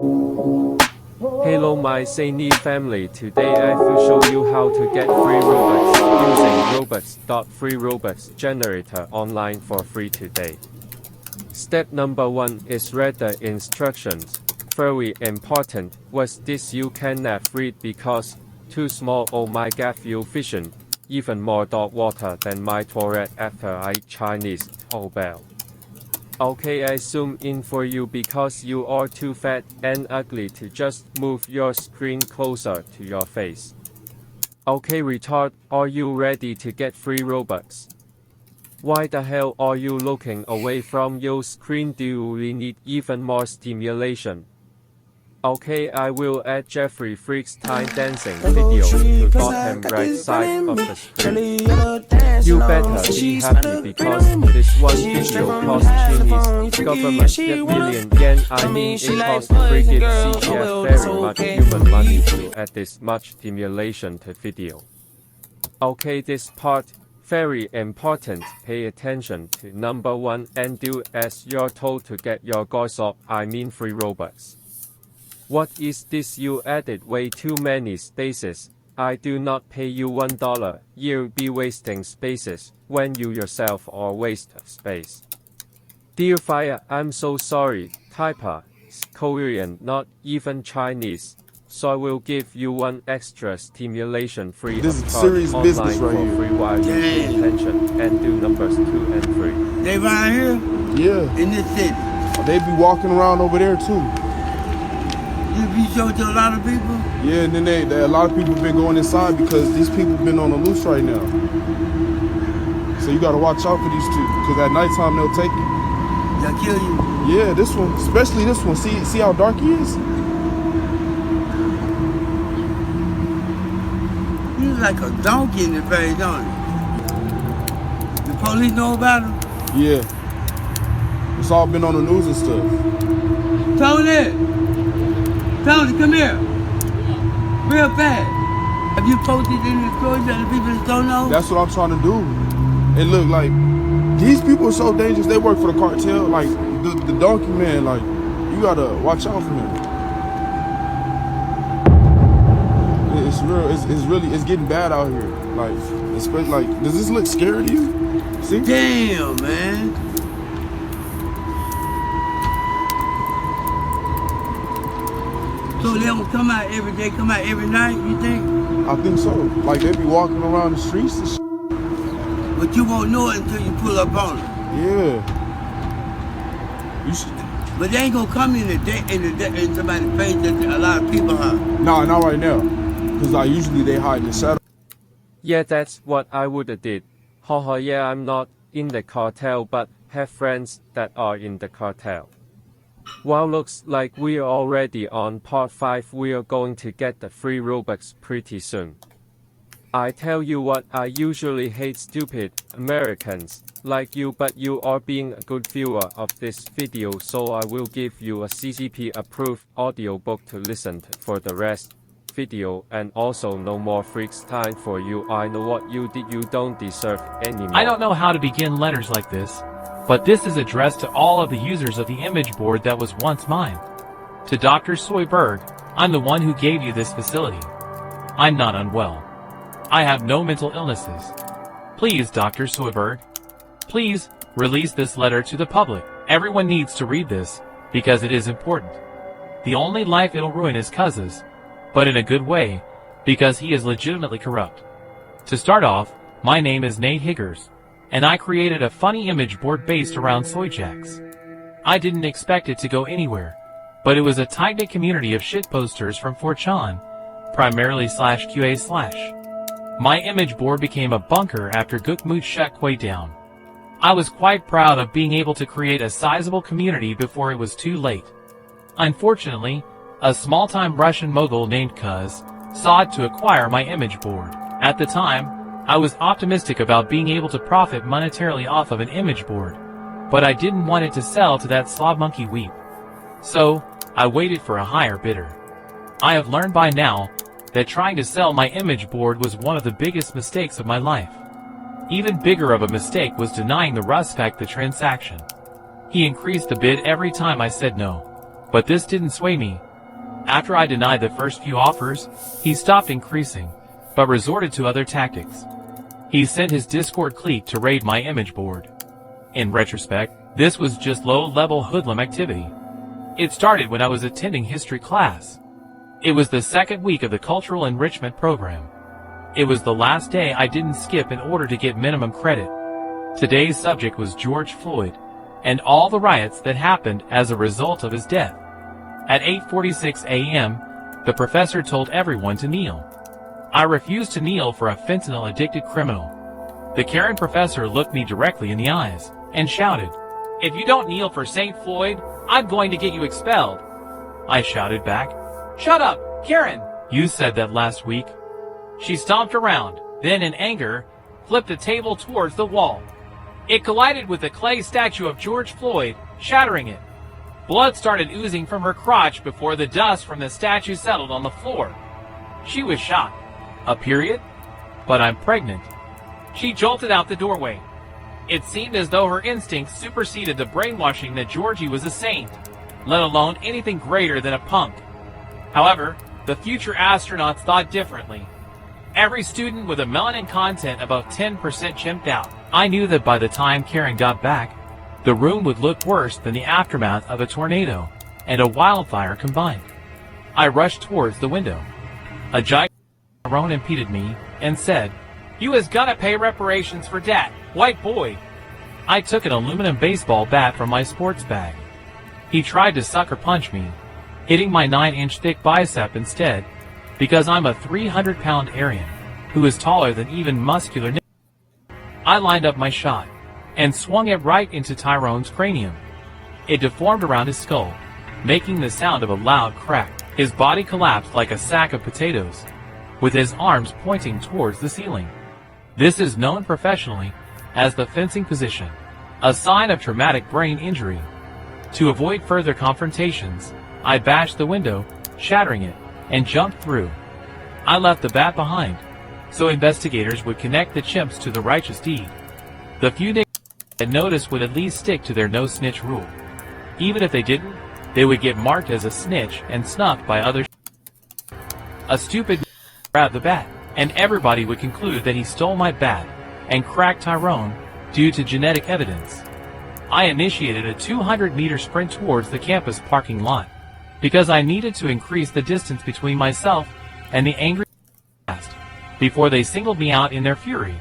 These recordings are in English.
Hello my zany family, today I will show you how to get free Robux using Robux.free generator online for free today. Step number 1 is read the instructions. Very important, what's this you cannot read because too small. Oh my god, you vision, even more dog water than my Tourette after I Chinese bell. Okay, I zoom in for you because you are too fat and ugly to just move your screen closer to your face. Okay retard, are you ready to get free Robux? Why the hell are you looking away from your screen? Do you really need even more stimulation? Okay, I will add Jeffrey Freak's time dancing video to the bottom right side of the screen. You better be happy because this one video cost Chinese government yen. I mean it cost frigate CGF very much human money to add this much stimulation to video. Okay, this part very important. Pay attention to number 1 and do as you're told to get your guys up, I mean free Robux. What is this? You added way too many spaces. I do not pay you $1. You'll be wasting spaces when you yourself are waste of space. Dear Fire, I'm so sorry. Typer, Korean, not even Chinese. So I will give you one extra stimulation free this of serious online business right for here. free while you pay attention and do numbers 2 and 3. They right here? Yeah. In this city? They be walking around over there too. You be showing to a lot of people? Yeah, and then a lot of people been going inside because these people been on the loose right now. So you gotta watch out for these two, because at nighttime they'll take you. They'll kill you? Yeah, this one, especially this one. See how dark he is? He's like a donkey in the face, don't he? The police know about him? Yeah. It's all been on the news and stuff. Tony, come here. Real fast. Have you posted any stories that the people don't know? That's what I'm trying to do. And look, like, these people are so dangerous. They work for the cartel. Like, the donkey man, like, you gotta watch out for him. It's real. It's getting bad out here. Like, especially, like, does this look scary to you? See? Damn, man. So they don't come out every day, come out every night, you think? I think so. Like, they be walking around the streets and shit. But you won't know it until you pull up on them. Yeah. You should. But they ain't gonna come in somebody's face that a lot of people have. Nah, not right now. Because like, usually they hide in the shadow. Yeah, that's what I would did. Haha, yeah, I'm not in the cartel but have friends that are in the cartel. Wow, looks like we're already on part 5. We are going to get the free Robux pretty soon. I tell you what, I usually hate stupid Americans like you, but you are being a good viewer of this video, so I will give you a CCP approved audiobook to listen to for the rest video, and also no more freaks time for you. I know what you did, you don't deserve anymore. I don't know how to begin letters like this, but this is addressed to all of the users of the image board that was once mine. To Dr. Soyberg, I'm the one who gave you this facility. I'm not unwell. I have no mental illnesses. Please, Dr. Soyberg, please release this letter to the public. Everyone needs to read this, because it is important. The only life it'll ruin is Cuz's, but in a good way, because he is legitimately corrupt. To start off, my name is Nate Higgers, and I created a funny image board based around Soyjacks. I didn't expect it to go anywhere, but it was a tight-knit community of shitposters from 4chan, primarily /QA/. My image board became a bunker after Gukmut shut Quay down. I was quite proud of being able to create a sizable community before it was too late. Unfortunately, a small-time Russian mogul named Cuz sought to acquire my image board. At the time, I was optimistic about being able to profit monetarily off of an image board, but I didn't want it to sell to that slob monkey weep. So, I waited for a higher bidder. I have learned by now that trying to sell my image board was one of the biggest mistakes of my life. Even bigger of a mistake was denying the Ruspec the transaction. He increased the bid every time I said no. But this didn't sway me, After I denied the first few offers, he stopped increasing, but resorted to other tactics. He sent his Discord clique to raid my image board. In retrospect, this was just low-level hoodlum activity. It started when I was attending history class. It was the second week of the cultural enrichment program. It was the last day I didn't skip in order to get minimum credit. Today's subject was George Floyd, and all the riots that happened as a result of his death. At 8:46 a.m., the professor told everyone to kneel. I refused to kneel for a fentanyl-addicted criminal. The Karen professor looked me directly in the eyes and shouted, "If you don't kneel for St. Floyd, I'm going to get you expelled." I shouted back, "Shut up, Karen! You said that last week." She stomped around, then in anger, flipped the table towards the wall. It collided with the clay statue of George Floyd, shattering it. Blood started oozing from her crotch before the dust from the statue settled on the floor. She was shocked. A period? But I'm pregnant. She jolted out the doorway. It seemed as though her instincts superseded the brainwashing that Georgie was a saint, let alone anything greater than a punk. However, the future astronauts thought differently. Every student with a melanin content above 10% chimped out. I knew that by the time Karen got back, the room would look worse than the aftermath of a tornado and a wildfire combined. I rushed towards the window. A giant Tyrone impeded me and said, "You is gonna pay reparations for dat, white boy." I took an aluminum baseball bat from my sports bag. He tried to sucker punch me, hitting my 9-inch thick bicep instead, because I'm a 300-pound Aryan who is taller than even muscular. I lined up my shot and swung it right into Tyrone's cranium. It deformed around his skull, making the sound of a loud crack. His body collapsed like a sack of potatoes, with his arms pointing towards the ceiling. This is known professionally as the fencing position, a sign of traumatic brain injury. To avoid further confrontations, I bashed the window, shattering it, and jumped through. I left the bat behind, so investigators would connect the chimps to the righteous deed. The few niggas that noticed would at least stick to their no-snitch rule. Even if they didn't, they would get marked as a snitch and snuffed by others. A stupid grabbed the bat, and everybody would conclude that he stole my bat and cracked Tyrone due to genetic evidence. I initiated a 200-meter sprint towards the campus parking lot because I needed to increase the distance between myself and the angry before they singled me out in their fury.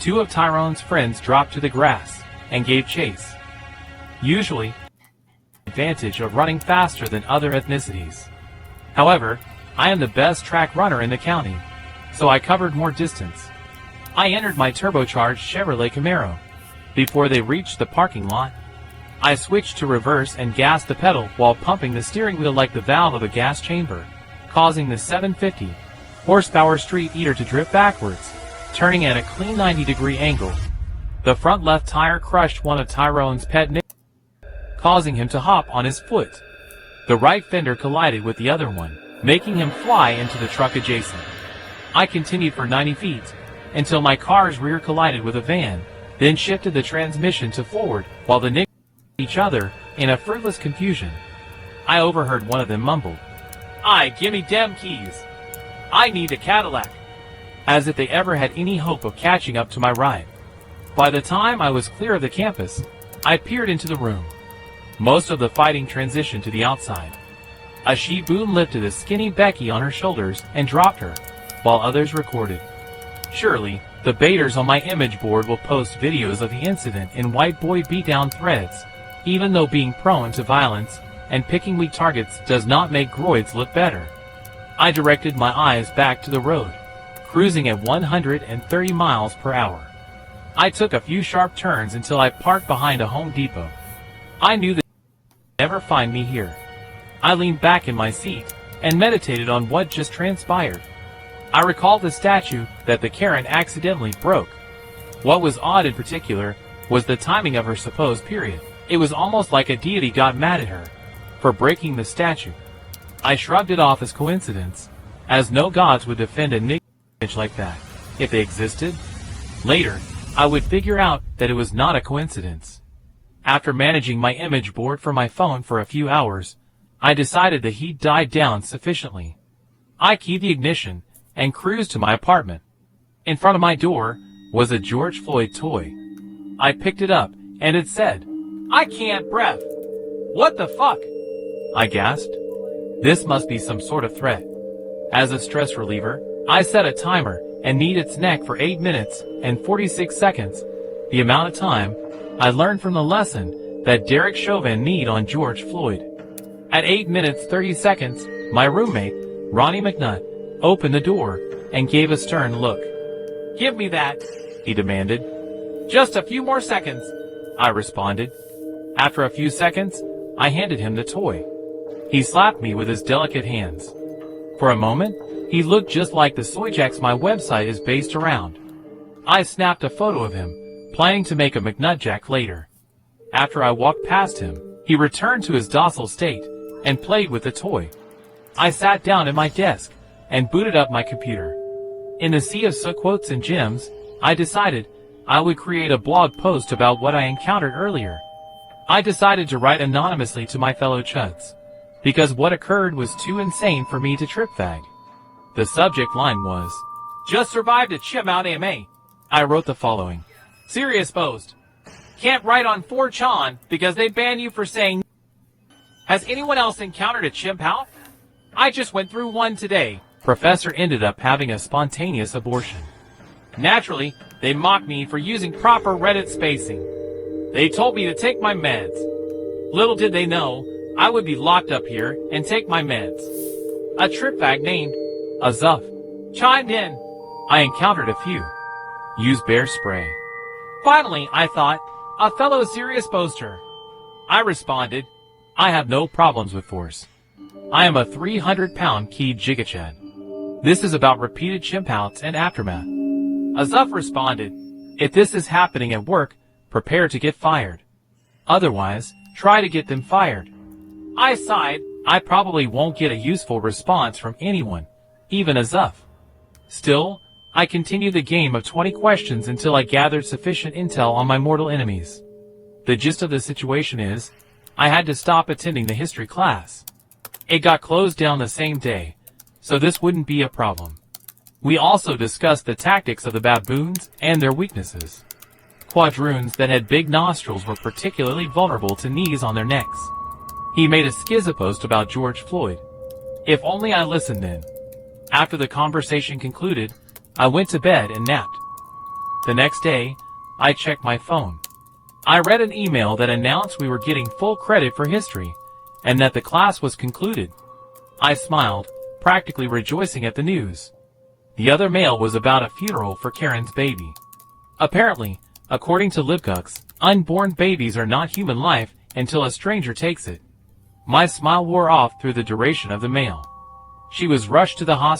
Two of Tyrone's friends dropped to the grass and gave chase. Usually, advantage of running faster than other ethnicities. However, I am the best track runner in the county, so I covered more distance. I entered my turbocharged Chevrolet Camaro. Before they reached the parking lot, I switched to reverse and gassed the pedal while pumping the steering wheel like the valve of a gas chamber, causing the 750 horsepower Street Eater to drift backwards, turning at a clean 90-degree angle. The front left tire crushed one of Tyrone's pet nickels, causing him to hop on his foot. The right fender collided with the other one, making him fly into the truck adjacent. I continued for 90 feet until my car's rear collided with a van, then shifted the transmission to forward while the niggers each other in a fruitless confusion. I overheard one of them mumble, "Aye, gimme dem keys. I need a Cadillac," as if they ever had any hope of catching up to my ride. By the time I was clear of the campus, I peered into the room. Most of the fighting transitioned to the outside. A she-boom lifted a skinny Becky on her shoulders and dropped her, while others recorded. Surely, the baiters on my image board will post videos of the incident in white boy beatdown threads, even though being prone to violence and picking weak targets does not make groids look better. I directed my eyes back to the road, cruising at 130 miles per hour. I took a few sharp turns until I parked behind a Home Depot. I knew that they'd never find me here. I leaned back in my seat and meditated on what just transpired. I recalled the statue that the Karen accidentally broke. What was odd in particular was the timing of her supposed period. It was almost like a deity got mad at her for breaking the statue. I shrugged it off as coincidence, as no gods would defend a nigga like that, if they existed. Later, I would figure out that it was not a coincidence. After managing my image board for my phone for a few hours, I decided the heat died down sufficiently. I keyed the ignition and cruised to my apartment. In front of my door was a George Floyd toy. I picked it up and it said, "I can't breath." "What the fuck?" I gasped. This must be some sort of threat. As a stress reliever, I set a timer and kneed its neck for 8 minutes and 46 seconds, the amount of time I learned from the lesson that Derek Chauvin kneed on George Floyd. At 8 minutes 30 seconds, my roommate, Ronnie McNutt, opened the door and gave a stern look. "Give me that," he demanded. "Just a few more seconds," I responded. After a few seconds, I handed him the toy. He slapped me with his delicate hands. For a moment, he looked just like the soyjacks my website is based around. I snapped a photo of him, planning to make a McNutjack later. After I walked past him, he returned to his docile state and played with the toy. I sat down at my desk and booted up my computer. In the sea of soot quotes and gems, I decided I would create a blog post about what I encountered earlier. I decided to write anonymously to my fellow chuds, because what occurred was too insane for me to trip fag. The subject line was, "Just survived a chim out AMA." I wrote the following. Serious post. Can't write on 4chan because they ban you for saying. Has anyone else encountered a chimp out? I just went through one today. Professor ended up having a spontaneous abortion. Naturally, they mocked me for using proper Reddit spacing. They told me to take my meds. Little did they know, I would be locked up here and take my meds. A trip fag named Azuf chimed in. I encountered a few. Use bear spray. Finally, I thought, a fellow serious poster. I responded, I have no problems with force. I am a 300-pound keyed gigachad. This is about repeated chimp outs and aftermath. Azuf responded, if this is happening at work, prepare to get fired. Otherwise, try to get them fired. I sighed, I probably won't get a useful response from anyone, even Azuf. Still, I continued the game of 20 questions until I gathered sufficient intel on my mortal enemies. The gist of the situation is, I had to stop attending the history class. It got closed down the same day, so this wouldn't be a problem. We also discussed the tactics of the baboons and their weaknesses. Quadroons that had big nostrils were particularly vulnerable to knees on their necks. He made a schizo post about George Floyd. If only I listened then. After the conversation concluded, I went to bed and napped. The next day, I checked my phone. I read an email that announced we were getting full credit for history, and that the class was concluded. I smiled, practically rejoicing at the news. The other mail was about a funeral for Karen's baby. Apparently, according to Libcux, unborn babies are not human life until a stranger takes it. My smile wore off through the duration of the mail. She was rushed to the hospital.